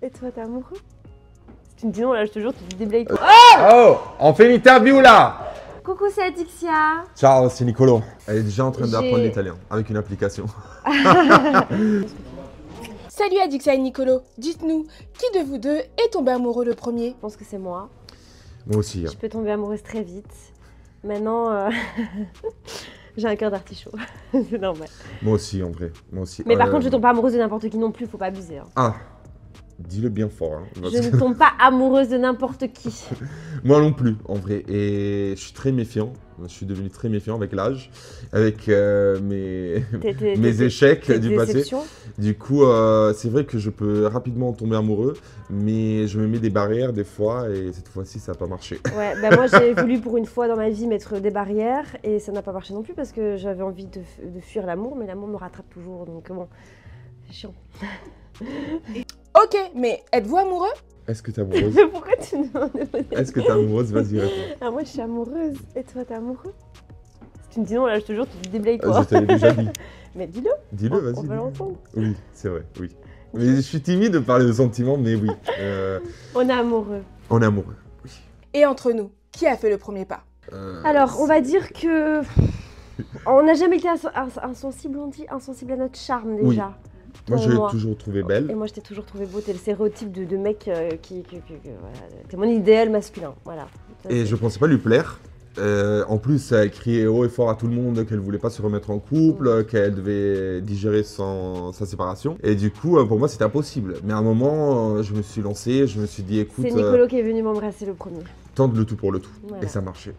Et toi, t'es amoureux? Si tu me dis non, là, je te jure, tu te déblayes. Oh, on fait une interview là. Coucou, c'est Adixia. Ciao, c'est Nicolo. Elle est déjà en train d'apprendre l'italien avec une application. Salut Adixia et Nicolo, dites-nous, qui de vous deux est tombé amoureux le premier? Je pense que c'est moi. Moi aussi. Je peux tomber amoureuse très vite. Maintenant, j'ai un cœur d'artichaut. C'est normal. Moi aussi, en vrai. Moi aussi. Mais par contre, je tombe pas amoureuse de n'importe qui non plus, faut pas abuser. Hein. Ah, dis-le bien fort. Hein, je ne tombe pas amoureuse de n'importe qui. Moi non plus, en vrai. Et je suis très méfiant. Je suis devenu très méfiant avec l'âge, avec mes échecs du passé. Du coup, c'est vrai que je peux rapidement tomber amoureux, mais je me mets des barrières des fois et cette fois-ci, ça n'a pas marché. Ouais, bah moi j'ai voulu pour une fois dans ma vie mettre des barrières et ça n'a pas marché non plus parce que j'avais envie de fuir l'amour, mais l'amour me rattrape toujours, donc bon, c'est chiant. Ok, mais êtes-vous amoureux? Est-ce que t'es amoureuse? Pourquoi tu me demandes? Est-ce que t'es amoureuse? Vas-y, réponds. Ah, moi je suis amoureuse. Et toi, t'es amoureux? Si tu me dis non, là je te jure, tu te déblayes quoi. Je t'avais déjà dit. Mais dis-le. Dis-le, vas-y. On va l'entendre. Oui, c'est vrai, oui. Mais je suis timide de parler de sentiments, mais oui. On est amoureux. On est amoureux, oui. Et entre nous, qui a fait le premier pas? Alors, on va dire que... On n'a jamais été insensible, on dit, insensible à notre charme déjà. Oui. Moi, je l'ai toujours trouvée belle. Et moi, je t'ai toujours trouvé beau. T'es le stéréotype de mec voilà. T'es mon idéal masculin, voilà. Ça, et je pensais pas lui plaire. En plus, elle criait haut et fort à tout le monde qu'elle voulait pas se remettre en couple, qu'elle devait digérer sa séparation. Et du coup, pour moi, c'était impossible. Mais à un moment, je me suis lancé, je me suis dit, écoute... C'est Nicolo qui est venu m'embrasser le premier. Tente le tout pour le tout. Voilà. Et ça marchait.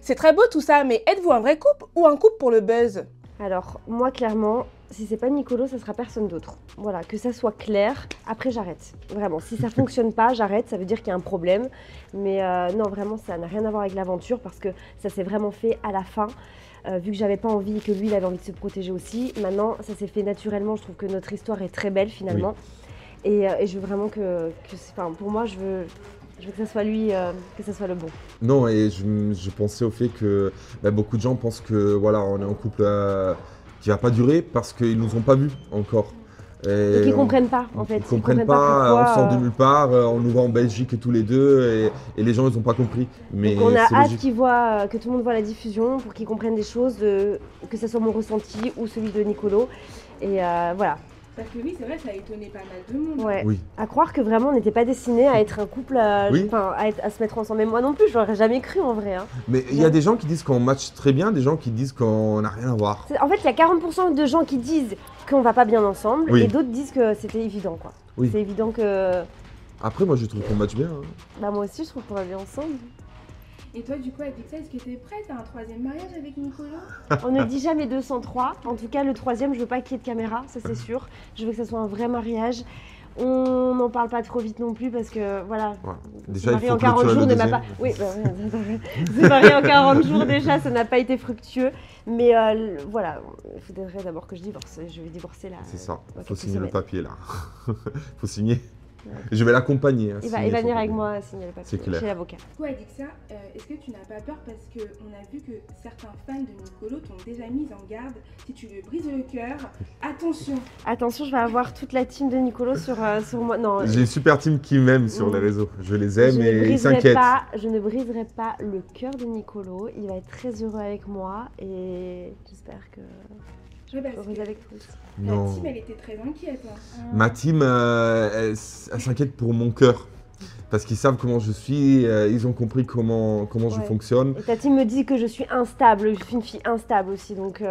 C'est très beau tout ça, mais êtes-vous un vrai couple ou un couple pour le buzz? Alors, moi, clairement, si c'est pas Nicolo, ça sera personne d'autre. Voilà, que ça soit clair. Après, j'arrête. Vraiment, si ça fonctionne pas, j'arrête. Ça veut dire qu'il y a un problème. Mais non, vraiment, ça n'a rien à voir avec l'aventure parce que ça s'est vraiment fait à la fin. Vu que j'avais pas envie et que lui, il avait envie de se protéger aussi. Maintenant, ça s'est fait naturellement. Je trouve que notre histoire est très belle finalement. Oui. Et je veux vraiment pour moi, je veux que ça soit lui, que ça soit le bon. Non, et je pensais au fait que beaucoup de gens pensent que voilà, on est un couple qui va pas durer parce qu'ils nous ont pas vus encore. Et qu'ils comprennent pas, en fait. Ils comprennent pas, pourquoi, on sort de nulle part, on nous voit en Belgique tous les deux et les gens ils ont pas compris. Mais donc on a hâte que tout le monde voit la diffusion pour qu'ils comprennent des choses, que ce soit mon ressenti ou celui de Nicolo. Et voilà. Parce que oui, c'est vrai, ça a étonné pas mal de monde. Ouais. Oui. À croire que vraiment on n'était pas destinés à être un couple, à se mettre ensemble. Mais moi non plus, je l'aurais jamais cru en vrai. Hein. Mais il y a des gens qui disent qu'on match très bien, des gens qui disent qu'on n'a rien à voir. En fait, il y a 40% de gens qui disent qu'on va pas bien ensemble et d'autres disent que c'était évident quoi. Oui. C'est évident que... Après, moi je trouve qu'on match bien. Hein. Bah moi aussi, je trouve qu'on va bien ensemble. Et toi, du coup, Adixia, est-ce que tu es prête à un troisième mariage avec Nicolo? On ne dit jamais 203. En tout cas, le troisième, je veux pas qu'il y ait de caméra, ça c'est sûr. Je veux que ce soit un vrai mariage. On n'en parle pas trop vite non plus parce que voilà. Ouais. Déjà, il faut en 40 jours ne m'a pas. Oui, c'est marié en 40 jours déjà, ça n'a pas été fructueux. Mais voilà, il faudrait d'abord que je divorce. Je vais divorcer là. C'est ça. Il faut signer le papier là. Il faut signer. Ouais. Je vais l'accompagner. Il va venir avec moi signer le papier chez l'avocat. Du coup, Adixia, est-ce que tu n'as pas peur parce qu'on a vu que certains fans de Nicolo t'ont déjà mise en garde. Si tu lui brises le cœur, attention. Attention, je vais avoir toute la team de Nicolo sur moi. Non. J'ai une super team qui m'aime sur les réseaux. Je les aime et ils s'inquiètent. Je ne briserai pas le cœur de Nicolo. Il va être très heureux avec moi et j'espère que... heureuse avec toi aussi. Non. Ta team, elle était très inquiète. Hein. Ma team, elle s'inquiète pour mon cœur. Parce qu'ils savent comment je suis, ils ont compris comment je fonctionne. Et ta team me dit que je suis instable, je suis une fille instable aussi, donc...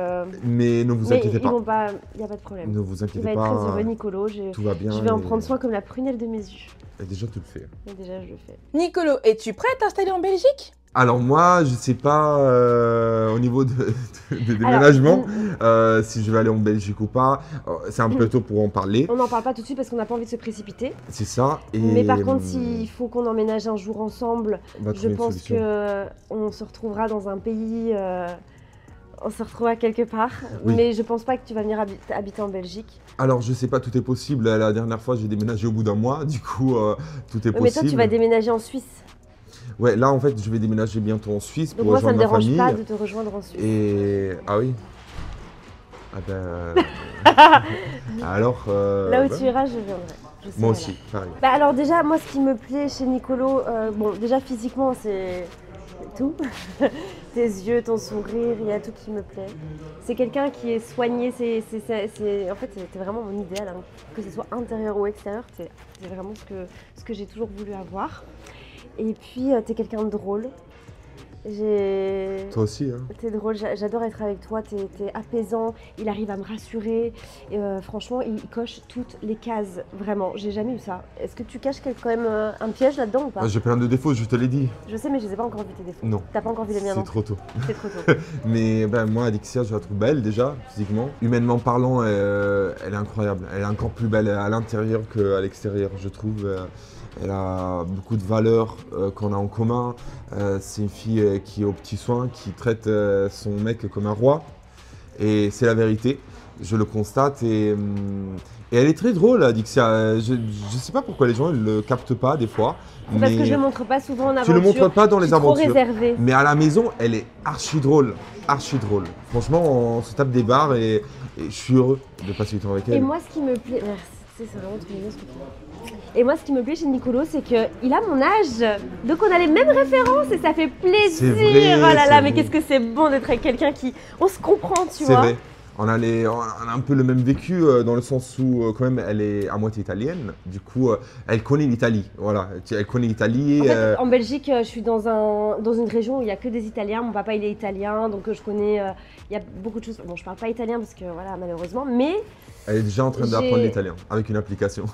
Mais ne vous inquiétez pas. Il n'y a pas de problème. Ne vous inquiétez pas. Il va être très heureux, Nicolo. Tout va bien. Je vais en prendre soin comme la prunelle de mes yeux. Et déjà, tu le fais. Et déjà, je le fais. Nicolo, es-tu prêt à t'installer en Belgique? Alors moi, je sais pas au niveau de déménagement, si je vais aller en Belgique ou pas. C'est un peu tôt pour en parler. On n'en parle pas tout de suite parce qu'on n'a pas envie de se précipiter. C'est ça. Mais par contre, s'il faut qu'on emménage un jour ensemble, je pense qu'on se retrouvera dans un pays... on se retrouvera quelque part, mais je pense pas que tu vas venir habiter en Belgique. Alors je sais pas, tout est possible. La dernière fois, j'ai déménagé au bout d'un mois, du coup, tout est possible. Mais toi, tu vas déménager en Suisse. Ouais, là en fait, je vais déménager bientôt en Suisse pour rejoindre ma famille. Donc moi, ça me dérange pas de te rejoindre en Suisse. Et... Ah oui. Ah ben... Alors... Là où tu iras, je viendrai. Je sais, moi aussi, pareil. Bah alors déjà, moi, ce qui me plaît chez Nicolo, bon, déjà physiquement, c'est tout. Tes yeux, ton sourire, il y a tout qui me plaît. C'est quelqu'un qui est soigné, en fait, c'était vraiment mon idéal, hein. Que ce soit intérieur ou extérieur, c'est vraiment ce que j'ai toujours voulu avoir. Et puis, t'es quelqu'un de drôle. Toi aussi, hein. T'es drôle, j'adore être avec toi, t'es apaisant, il arrive à me rassurer. Et, franchement, il coche toutes les cases, vraiment. J'ai jamais eu ça. Est-ce que tu caches quand même un piège là-dedans ou pas? J'ai plein de défauts, je te l'ai dit. Je sais, mais je les ai pas encore vu tes défauts. Non. T'as pas encore vu les miens, non? C'est trop tôt. C'est trop tôt. Mais moi, Alexia, je la trouve belle déjà, physiquement. Humainement parlant, elle est incroyable. Elle est encore plus belle à l'intérieur qu'à l'extérieur, je trouve. Elle a beaucoup de valeurs qu'on a en commun. C'est une fille qui est aux petits soins, qui traite son mec comme un roi. Et c'est la vérité, je le constate. Et elle est très drôle, Adixia. Je ne sais pas pourquoi les gens ne le captent pas des fois. Parce que je ne le montre pas souvent en aventure. Tu ne le montres pas dans les aventures. Trop réservée. Mais à la maison, elle est archi drôle. Archi drôle. Franchement, on se tape des barres et je suis heureux de passer du temps avec elle. Et moi, ce qui me plaît... Merci, c'est vraiment trop mignon ce que tu dis. Et moi, ce qui me plaît chez Nicolo, c'est qu'il a mon âge. Donc, on a les mêmes références et ça fait plaisir. Vrai, oh là là, mais qu'est-ce que c'est bon d'être avec quelqu'un qui... On se comprend, tu vois. C'est vrai. On a un peu le même vécu dans le sens où quand même elle est à moitié italienne. Du coup, elle connaît l'Italie. Voilà, elle connaît l'Italie. En fait, en Belgique, je suis dans une région où il n'y a que des Italiens. Mon papa, il est italien, donc je connais. Il y a beaucoup de choses. Bon, je parle pas italien parce que voilà, malheureusement, mais elle est déjà en train d'apprendre l'italien avec une application.